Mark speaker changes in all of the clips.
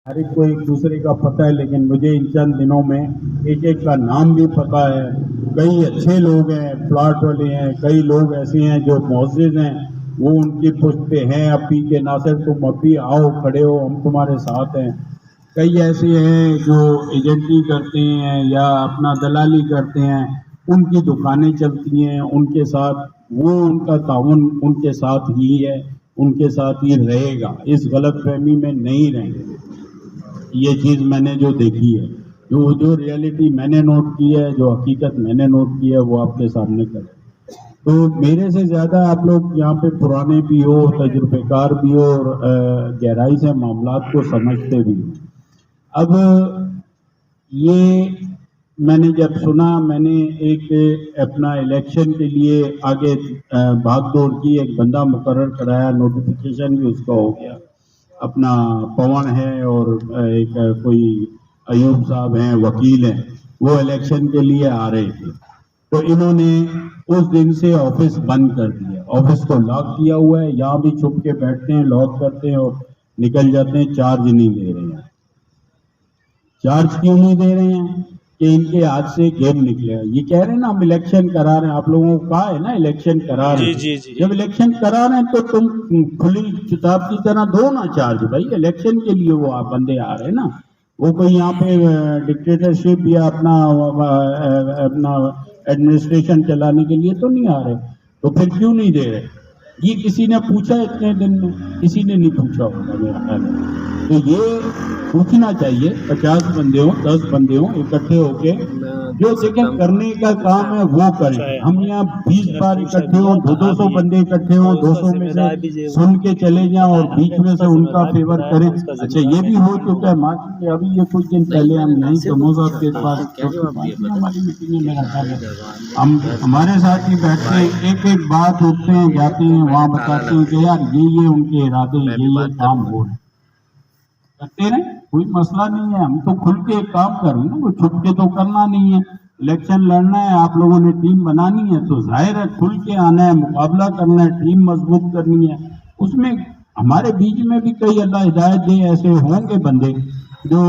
Speaker 1: ہر ایک کو ایک دوسرے کا پتہ ہے، لیکن مجھے ان چند دنوں میں ایک ایک کا نام بھی پتہ ہے. کئی اچھے لوگ ہیں، پلاٹ والے ہیں، کئی لوگ ایسے ہیں جو معزز ہیں، وہ ان کی پشت پہ ہیں ابھی کہ ناصر تم ابھی آؤ، کھڑے ہو، ہم تمہارے ساتھ ہیں. کئی ایسے ہیں جو ایجنٹی کرتے ہیں یا اپنا دلالی کرتے ہیں، ان کی دکانیں چلتی ہیں، ان کے ساتھ وہ ان کا تعاون ان کے ساتھ ہی ہے، ان کے ساتھ ہی رہے گا. اس غلط فہمی میں نہیں رہیں گے. یہ چیز میں نے جو دیکھی ہے، جو ریئلٹی میں نے نوٹ کی ہے، جو حقیقت میں نے نوٹ کی ہے، وہ آپ کے سامنے کریں. تو میرے سے زیادہ آپ لوگ یہاں پہ پرانے بھی ہو، تجربے کار بھی ہو، اور گہرائی سے معاملات کو سمجھتے بھی ہو. اب یہ میں نے جب سنا، میں نے ایک اپنا الیکشن کے لیے آگے بھاگ دوڑ کی، ایک بندہ مقرر کرایا، نوٹیفیکیشن بھی اس کا ہو گیا. اپنا پون ہے اور ایک کوئی ایوب صاحب ہیں، وکیل ہیں، وہ الیکشن کے لیے آ رہے تھے. تو انہوں نے اس دن سے آفس بند کر دیا، آفس کو لاک کیا ہوا ہے. یہاں بھی چھپ کے بیٹھتے ہیں، لاک کرتے ہیں اور نکل جاتے ہیں. چارج نہیں دے رہے ہیں. چارج کیوں نہیں دے رہے ہیں؟ کہ ان کے ہاتھ سے گیم نکلے گا. یہ کہہ رہے ہیں نا ہم الیکشن کرا رہے ہیں. آپ لوگوں کو کہا ہے نا الیکشن کرا رہے ہیں. جب الیکشن کرا رہے ہیں تو تم کھلی کتاب کی طرح دو نا چارج. بھائی الیکشن کے لیے وہ آپ بندے آ رہے ہیں نا، وہ کوئی یہاں پہ ڈکٹیٹرشپ یا اپنا ایڈمنسٹریشن چلانے کے لیے تو نہیں آ رہے. تو پھر کیوں نہیں دے رہے؟ یہ کسی نے پوچھا اتنے دن میں؟ کسی نے نہیں پوچھا ہوگا میرا خیال ہے. تو یہ پوچھنا چاہیے. 50 بندے ہوں، 10 بندے ہوں، اکٹھے ہو کے جو دیکھیں کرنے کا کام ہے وہ کریں. ہم یہاں 20 بار اکٹھے ہوں، 200 بندے اکٹھے ہوں، 200 میں سے سن کے چلے جائیں اور بیچ میں سے ان کا فیور کریں. اچھا یہ بھی ہو چکا ہے مارکیٹ میں. ابھی یہ کچھ دن پہلے ہم یہیں کمو صاحب کے پاس ہماری میٹنگ میں، میرا خیال ہے ہم ہمارے ساتھ ہی بیٹھتے ہیں، ایک ایک بات اٹھتے ہیں، جاتے ہیں وہاں بتاتے ہیں کہ یار یہ ان کے ارادے، یہ کام ہو رہے کرتے رہے، کوئی مسئلہ نہیں ہے. ہم تو کھل کے ایک کام کر رہے ہیں نا، وہ چھپ کے تو کرنا نہیں ہے. الیکشن لڑنا ہے، آپ لوگوں نے ٹیم بنانی ہے تو ظاہر ہے کھل کے آنا ہے، مقابلہ کرنا ہے، ٹیم مضبوط کرنی ہے. اس میں ہمارے بیچ میں بھی کئی اللہ ہدایت دے ایسے ہوں گے بندے جو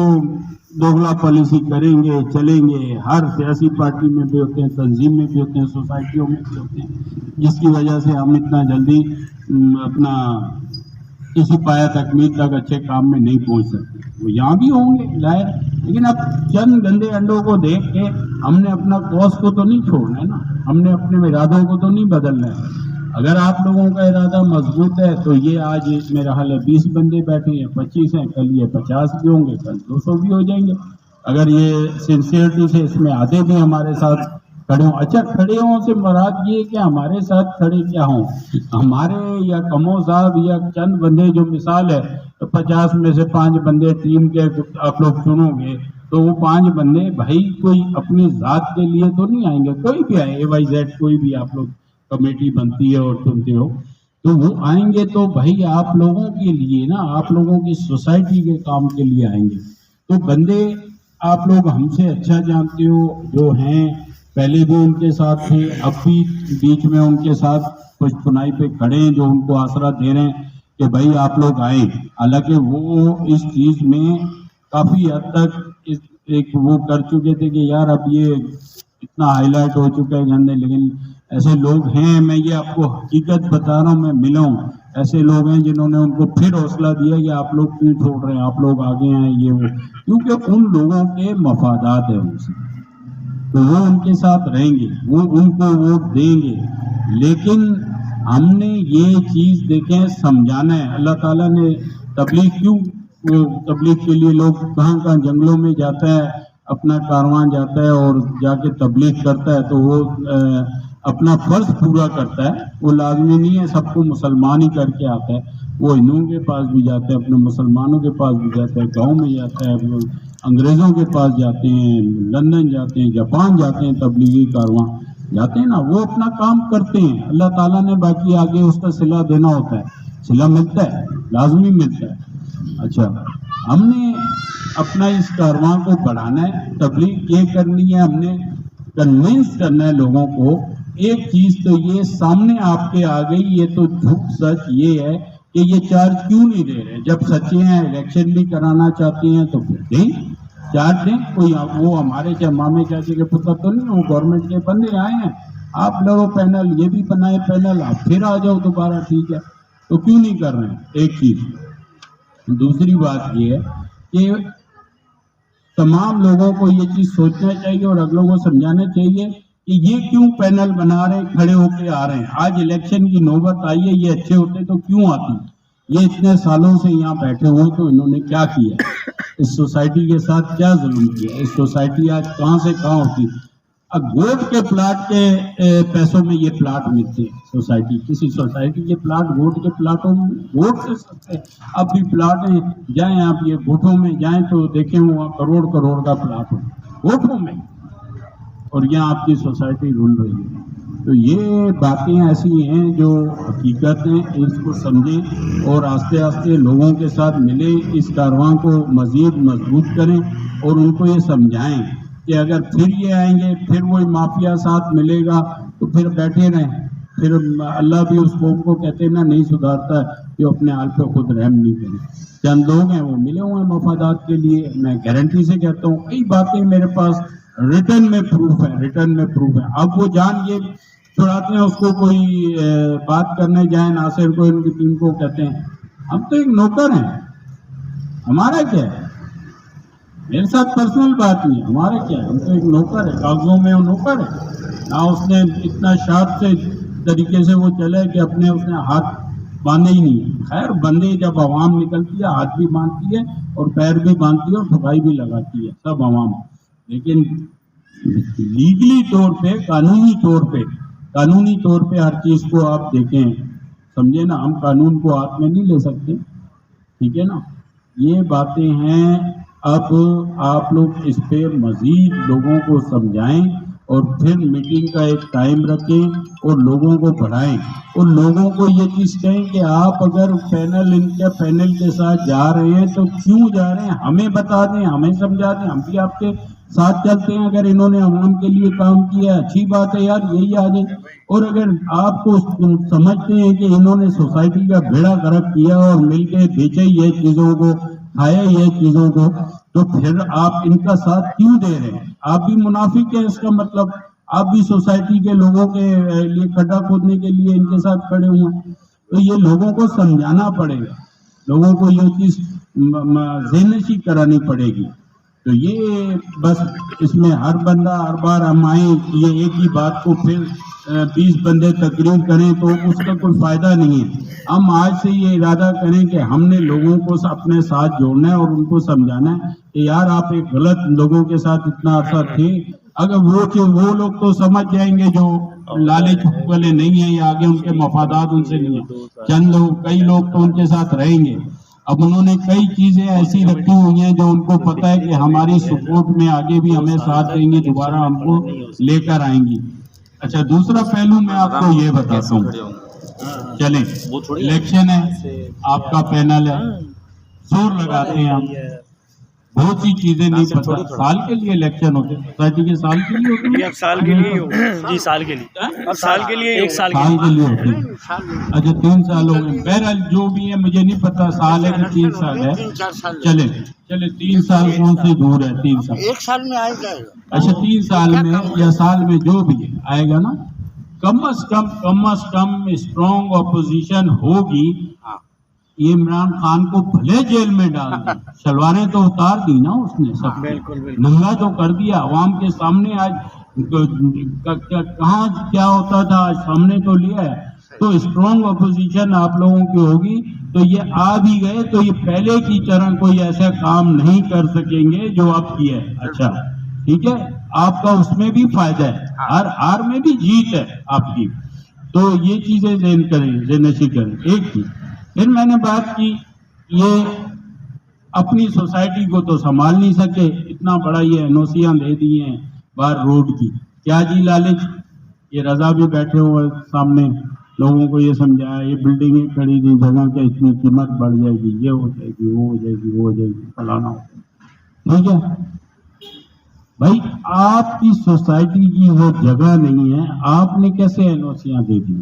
Speaker 1: دوگلا پالیسی کریں گے، چلیں گے. ہر سیاسی پارٹی میں بھی ہوتے ہیں، تنظیم میں بھی ہوتے ہیں، سوسائٹیوں میں بھی ہوتے ہیں، جس کی وجہ سے ہم اتنا جلدی اپنا کسی پایا تکمیل تک اچھے کام میں نہیں پہنچ سکتے. وہ یہاں بھی ہوں گے ظاہر. لیکن اب چند گندے انڈوں کو دیکھ کے ہم نے اپنا کوس کو تو نہیں چھوڑنا ہے نا، ہم نے اپنے ارادوں کو تو نہیں بدلنا ہے. اگر آپ لوگوں کا ارادہ مضبوط ہے تو یہ آج میرا حال ہے 20 بندے بیٹھے ہیں، 25 ہیں، کل یہ 50 بھی ہوں گے، کل 200 بھی ہو جائیں گے. اگر یہ سنسیئرٹی سے اس میں آدھے بھی ہمارے ساتھ کھڑے ہوں. اچھا کھڑے ہوں سے مراد یہ کہ ہمارے ساتھ کھڑے کیا ہوں، ہمارے یا کمو صاحب یا چند بندے جو مثال ہے، تو 50 میں سے 5 بندے ٹیم کے آپ لوگ چنو گے تو وہ 5 بندے بھائی کوئی اپنی ذات کے لیے تو نہیں آئیں گے. کوئی بھی آئے AYZ کوئی بھی آپ لوگ کمیٹی بنتی ہے اور چنتے ہو تو وہ آئیں گے تو بھائی آپ لوگوں کے لیے نا، آپ لوگوں کی سوسائٹی کے کام کے لیے آئیں گے. تو بندے آپ لوگ ہم سے اچھا جانتے ہو، جو ہیں پہلے بھی ان کے ساتھ تھے، اب بھی بیچ میں ان کے ساتھ کچھ چنائی پہ کھڑے ہیں، جو ان کو آسرا دے رہے ہیں کہ بھائی آپ لوگ آئیں. حالانکہ وہ اس چیز میں کافی حد تک ایک وہ کر چکے تھے کہ یار اب یہ اتنا ہائی لائٹ ہو چکا ہے گندے. لیکن ایسے لوگ ہیں، میں یہ آپ کو حقیقت بتا رہا ہوں، میں ملا ہوں، ایسے لوگ ہیں جنہوں نے ان کو پھر حوصلہ دیا کہ آپ لوگ کیوں چھوڑ رہے ہیں، آپ لوگ آگے ہیں، یہ وہ. کیونکہ ان لوگوں کے مفادات ہیں ان سے، تو وہ ان کے ساتھ رہیں گے، وہ ان کو ووٹ دیں گے. لیکن ہم نے یہ چیز دیکھیں سمجھانا ہے. اللہ تعالیٰ نے تبلیغ کے لیے لوگ کہاں کہاں جنگلوں میں جاتا ہے، اپنا کاروان جاتا ہے اور جا کے تبلیغ کرتا ہے، تو وہ اپنا فرض پورا کرتا ہے. وہ لازمی نہیں ہے سب کو مسلمان ہی کر کے آتا ہے. وہ ہندوؤں کے پاس بھی جاتا ہے، اپنے مسلمانوں کے پاس بھی جاتا ہے، گاؤں میں جاتا ہے، انگریزوں کے پاس جاتے ہیں، لندن جاتے ہیں، جاپان جاتے ہیں، تبلیغی کارواں جاتے ہیں نا. وہ اپنا کام کرتے ہیں. اللہ تعالیٰ نے باقی آگے اس کا صلہ دینا ہوتا ہے. صلہ ملتا ہے، لازمی ملتا ہے. اچھا ہم نے اپنا اس کارواں کو بڑھانا ہے، تبلیغ یہ کرنی ہے، ہم نے کنونس کرنا ہے لوگوں کو. ایک چیز تو یہ سامنے آپ کے آ گئی، یہ تو جھوٹ سچ یہ ہے کہ یہ چارج کیوں نہیں دے رہے؟ جب سچے ہیں، الیکشن بھی کرانا چاہتے ہیں تو پھر دیں، چارج دیں. کوئی وہ ہمارے کیا مامے چاچے کے پتر تو نہیں، وہ گورنمنٹ کے بندے آئے ہیں. آپ لڑو پینل، یہ بھی بنائے پینل، آپ پھر آ جاؤ دوبارہ، ٹھیک ہے. تو کیوں نہیں کر رہے ہیں؟ ایک چیز. دوسری بات یہ ہے کہ تمام لوگوں کو یہ چیز سوچنا چاہیے اور اگلوں کو سمجھانا چاہیے کہ یہ کیوں پینل بنا رہے ہیں، کھڑے ہو کے آ رہے ہیں. آج الیکشن کی نوبت آئی ہے، یہ اچھے ہوتے تو کیوں آتی؟ یہ اتنے سالوں سے یہاں بیٹھے ہوئے تو انہوں نے کیا کیا؟ اس سوسائٹی کے ساتھ کیا ظلم کیا؟ اس سوسائٹی آج کہاں سے کہاں ہوتی؟ اب ووٹ کے پلاٹ کے پیسوں میں یہ پلاٹ ملتے ہیں. سوسائٹی، کسی سوسائٹی کے پلاٹ ووٹ کے پلاٹوں میں ووٹ سے سکتے. اب بھی پلاٹ ہیں، جائیں آپ یہ ووٹوں میں جائیں تو دیکھیں وہاں کروڑ کروڑ کا پلاٹ ہو ووٹوں میں، اور یہاں آپ کی سوسائٹی رول رہی ہے. تو یہ باتیں ایسی ہیں جو حقیقت ہیں، اس کو سمجھیں اور آہستہ آہستہ لوگوں کے ساتھ ملیں، اس کارواں کو مزید مضبوط کریں اور ان کو یہ سمجھائیں کہ اگر پھر یہ آئیں گے، پھر وہی مافیا ساتھ ملے گا تو پھر بیٹھے رہیں. پھر اللہ بھی اس قوم کو کہتے ہیں نا نہیں سدھارتا جو اپنے حال پہ خود رحم نہیں کرے. چند لوگ ہیں وہ ملے ہوئے ہیں مفادات کے لیے. میں گارنٹی سے کہتا ہوں کئی باتیں میرے پاس ریٹن میں پروف ہے. اب وہ جان یہ چھڑاتے ہیں، اس کو کوئی بات کرنے جائیں ناصر کو، ان کی ٹیم کو، کہتے ہیں ہم تو ایک نوکر ہیں، ہمارا کیا ہے؟ میرے ساتھ پرسنل بات نہیں، ہمارا کیا ہے؟ ہم تو ایک نوکر ہے، کاغذوں میں وہ نوکر ہے. نہ اس نے اتنا شارپ سے طریقے سے وہ چلے کہ اس نے ہاتھ باندھے ہی نہیں. خیر بندے جب عوام نکلتی ہے ہاتھ بھی باندھتی ہے اور پیر بھی باندھتی ہے اور ٹھکائی بھی لگاتی ہے، سب عوام. لیکن لیگلی طور پہ، قانونی طور پہ ہر چیز کو آپ دیکھیں، سمجھے نا. ہم قانون کو ہاتھ میں نہیں لے سکتے، ٹھیک ہے نا. یہ باتیں ہیں. اب آپ لوگ اس پہ مزید لوگوں کو سمجھائیں اور پھر میٹنگ کا ایک ٹائم رکھیں اور لوگوں کو بڑھائیں اور لوگوں کو یہ چیز کہیں کہ آپ اگر پینل کے ساتھ جا رہے ہیں تو کیوں جا رہے ہیں، ہمیں بتا دیں، ہمیں سمجھا دیں، ہم بھی آپ کے ساتھ چلتے ہیں. اگر انہوں نے عوام کے لیے کام کیا ہے اچھی بات ہے یار، یہی آ جائیں. اور اگر آپ کو سمجھتے ہیں کہ انہوں نے سوسائٹی کا بیڑا غرق کیا اور مل کے بیچے یہ چیزوں کو، کھایا یہ چیزوں کو، تو پھر آپ ان کا ساتھ کیوں دے رہے ہیں؟ آپ بھی منافق ہیں، اس کا مطلب آپ بھی سوسائٹی کے لوگوں کے لیے کھڈا کھودنے کے لیے ان کے ساتھ کھڑے ہوئے ہیں. تو یہ لوگوں کو سمجھانا پڑے گا، لوگوں کو یہ چیز ذہنشی کرانی پڑے گی. تو یہ بس اس میں ہر بندہ ہر بار ہم آئیں یہ ایک ہی بات کو پھر 20 بندے تقریر کریں تو اس کا کوئی فائدہ نہیں ہے. ہم آج سے یہ ارادہ کریں کہ ہم نے لوگوں کو اپنے ساتھ جوڑنا ہے اور ان کو سمجھانا ہے کہ یار آپ ایک غلط لوگوں کے ساتھ اتنا عرصہ تھے. اگر وہ لوگ تو سمجھ جائیں گے جو لالچ والے نہیں ہیں یا آگے ان کے مفادات ان سے نہیں ہیں. چند لوگ، کئی لوگ تو ان کے ساتھ رہیں گے. اب انہوں نے کئی چیزیں ایسی رکھی ہوئی ہیں جو ان کو پتہ ہے کہ ہماری سپورٹ میں آگے بھی ہمیں ساتھ دیں گے، دوبارہ ہم کو لے کر آئیں گی. اچھا دوسرا پہلو میں آپ کو یہ بتاتا ہوں. چلیں الیکشن ہے، آپ کا پینل ہے، زور لگاتے ہیں ہم، بہت سی چیزیں نہیں پتا. سال کے لیے الیکشن ہوتے ہیں، سوسائٹی کے سال کے لیے ہوتے ہیں،
Speaker 2: سال کے لیے جی، سال کے لیے، سال کے لیے، ایک سال
Speaker 1: کے لیے ہوتے ہیں. اچھا 3 سال ہو گئے. بہرحال جو بھی ہے مجھے نہیں پتا سال ہے کہ 3 سال ہے. چلے 3 سال کون سے دور ہے؟ 3 سال
Speaker 2: ایک سال میں آئے جائے گا.
Speaker 1: اچھا 3 سال میں یا سال میں جو بھی آئے گا نا، کم از کم اسٹرانگ اپوزیشن ہوگی. یہ عمران خان کو بھلے جیل میں ڈال دیں، شلواریں تو اتار دی نا اس نے، سب ننگا تو کر دیا عوام کے سامنے. آج کہاں کیا ہوتا تھا آج سامنے تو لیا ہے. تو اسٹرانگ اپوزیشن آپ لوگوں کی ہوگی تو یہ آ بھی گئے تو یہ پہلے کی طرح کوئی ایسا کام نہیں کر سکیں گے جو اب کیا ہے. اچھا ٹھیک ہے، آپ کا اس میں بھی فائدہ ہے، ہر ہار میں بھی جیت ہے آپ کی. تو یہ چیزیں ذہن نشی کریں. ایک چیز پھر میں نے بات کی، یہ اپنی سوسائٹی کو تو سنبھال نہیں سکے، اتنا بڑا یہ NOCیاں دے دی ہیں باہر روڈ کی. کیا جی لالچ؟ یہ رضا بھی بیٹھے ہوئے سامنے، لوگوں کو یہ سمجھایا یہ بلڈنگیں کھڑی دی جگہ کے اتنی قیمت بڑھ جائے گی، یہ ہو جائے گی، وہ ہو جائے گی، وہ ہو جائے گی، فلانا ہو جائے گی. ٹھیک ہے بھائی، آپ کی سوسائٹی کی وہ جگہ نہیں ہے، آپ نے کیسے NOCیاں دے دی؟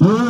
Speaker 1: 2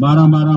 Speaker 1: 12-12,